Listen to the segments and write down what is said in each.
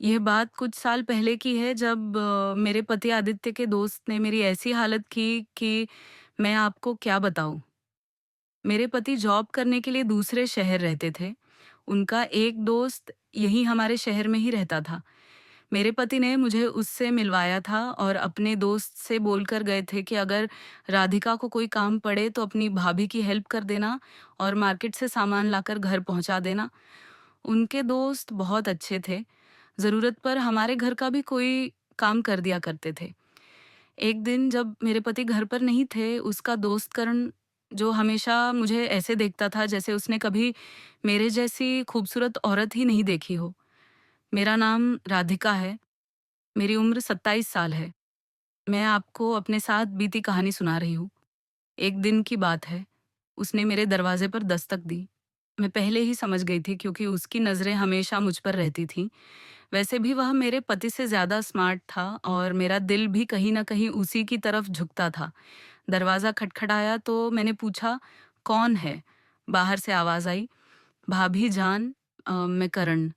ये बात कुछ साल पहले की है जब मेरे पति आदित्य के दोस्त ने मेरी ऐसी हालत की कि मैं आपको क्या बताऊँ। मेरे पति जॉब करने के लिए दूसरे शहर रहते थे। उनका एक दोस्त यहीं हमारे शहर में ही रहता था। मेरे पति ने मुझे उससे मिलवाया था और अपने दोस्त से बोलकर गए थे कि अगर राधिका को कोई काम पड़े तो अपनी भाभी की हेल्प कर देना और मार्केट से सामान लाकर घर पहुंचा देना। उनके दोस्त बहुत अच्छे थे। ज़रूरत पर हमारे घर का भी कोई काम कर दिया करते थे। एक दिन जब मेरे पति घर पर नहीं थे, उसका दोस्त करण, जो हमेशा मुझे ऐसे देखता था जैसे उसने कभी मेरे जैसी खूबसूरत औरत ही नहीं देखी हो। मेरा नाम राधिका है। मेरी उम्र 27 साल है। मैं आपको अपने साथ बीती कहानी सुना रही हूँ। एक दिन की बात है। उसने मेरे दरवाजे पर दस्तक दी। मैं पहले ही समझ गई थी क्योंकि उसकी नज़रें हमेशा मुझ पर रहती थीं। वैसे भी वह मेरे पति से ज़्यादा स्मार्ट था और मेरा दिल भी कहीं न कहीं उसी की तरफ झुकता था। दरवाज़ा खटखटाया तो मैंने पूछा, "कौन है?" बाहर से आवाज़ आई, "भाभी जान, मैं करण।"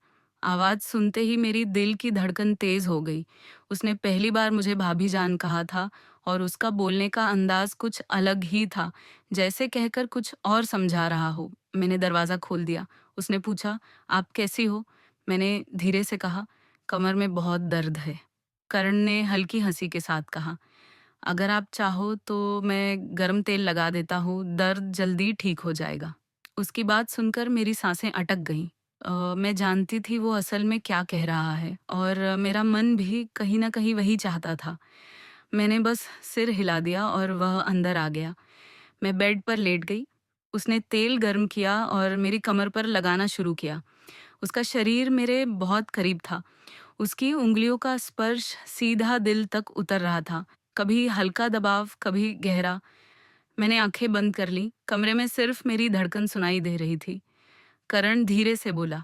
आवाज़ सुनते ही मेरी दिल की धड़कन तेज़ हो गई। उसने पहली बार मुझे भाभी जान कहा था और उसका बोलने का अंदाज़ कुछ अलग ही था, जैसे कहकर कुछ और समझा रहा हो। मैंने दरवाज़ा खोल दिया। उसने पूछा, "आप कैसी हो?" मैंने धीरे से कहा, "कमर में बहुत दर्द है।" करण ने हल्की हँसी के साथ कहा, "अगर आप चाहो तो मैं गरम तेल लगा देता हूँ, दर्द जल्दी ठीक हो जाएगा।" उसकी बात सुनकर मेरी सांसें अटक गईं। मैं जानती थी वो असल में क्या कह रहा है और मेरा मन भी कहीं न कहीं वही चाहता था। मैंने बस सिर हिला दिया और वह अंदर आ गया। मैं बेड पर लेट गई। उसने तेल गर्म किया और मेरी कमर पर लगाना शुरू किया। उसका शरीर मेरे बहुत करीब था। उसकी उँगलियों का स्पर्श सीधा दिल तक उतर रहा था। कभी हल्का दबाव, कभी गहरा। मैंने आँखें बंद कर लीं। कमरे में सिर्फ मेरी धड़कन सुनाई दे रही थी। करण धीरे से बोला,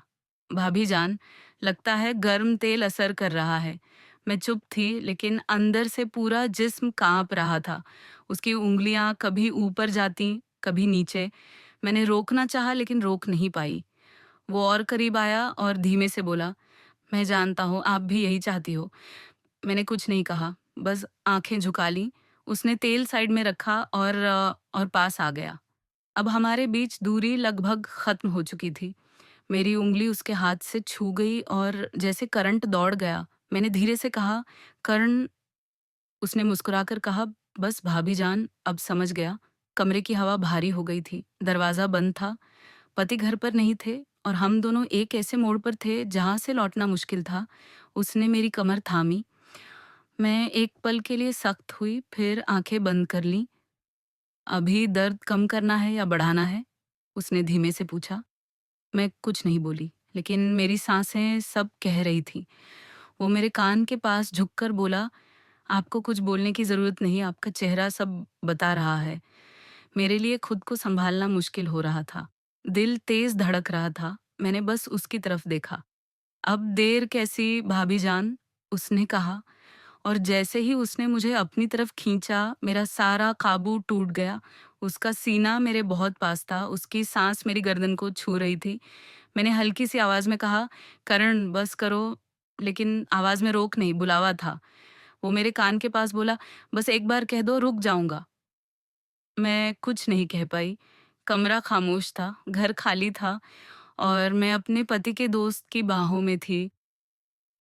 "भाभी जान, लगता है गर्म तेल असर कर रहा है।" मैं चुप थी, लेकिन अंदर से पूरा जिस्म काँप रहा था। उसकी उँगलियाँ कभी ऊपर जातीं, कभी नीचे। मैंने रोकना चाहा लेकिन रोक नहीं पाई। वो और करीब आया और धीमे से बोला, "मैं जानता हूँ, आप भी यही चाहती हो।" मैंने कुछ नहीं कहा, बस आँखें झुका लीं। उसने तेल साइड में रखा और पास आ गया। अब हमारे बीच दूरी लगभग खत्म हो चुकी थी। मेरी उँगली उसके हाथ से छू गई और जैसे करंट दौड़ गया। मैंने धीरे से कहा, "करण।" उसने मुस्कुराकर कहा, "बस भाभी जान, अब समझ गया।" कमरे की हवा भारी हो गई थी। दरवाज़ा बंद था। पति घर पर नहीं थे और हम दोनों एक ऐसे मोड़ पर थे जहाँ से लौटना मुश्किल था। उसने मेरी कमर थामी। मैं एक पल के लिए सख्त हुई, फिर आँखें बंद कर लीं। "अभी दर्द कम करना है या बढ़ाना है?" उसने धीमे से पूछा। मैं कुछ नहीं बोली, लेकिन मेरी सांसें सब कह रही थीं। वो मेरे कान के पास झुककर बोला, "आपको कुछ बोलने की ज़रूरत नहीं, आपका चेहरा सब बता रहा है।" मेरे लिए खुद को सँभालना मुश्किल हो रहा था। दिल तेज़ धड़क रहा था। मैंने बस उसकी तरफ देखा। "अब देर कैसी भाभी जान?" उसने कहा और जैसे ही उसने मुझे अपनी तरफ खींचा, मेरा सारा काबू टूट गया। उसका सीना मेरे बहुत पास था, उसकी सांस मेरी गर्दन को छू रही थी। मैंने हल्की सी आवाज़ में कहा, "करण, बस करो।" लेकिन आवाज़ में रोक नहीं, बुलावा था। वो मेरे कान के पास बोला, "बस एक बार कह दो, रुक जाऊँगा।" मैं कुछ नहीं कह पाई। कमरा खामोश था, घर खाली था और मैं अपने पति के दोस्त की बाहों में थी।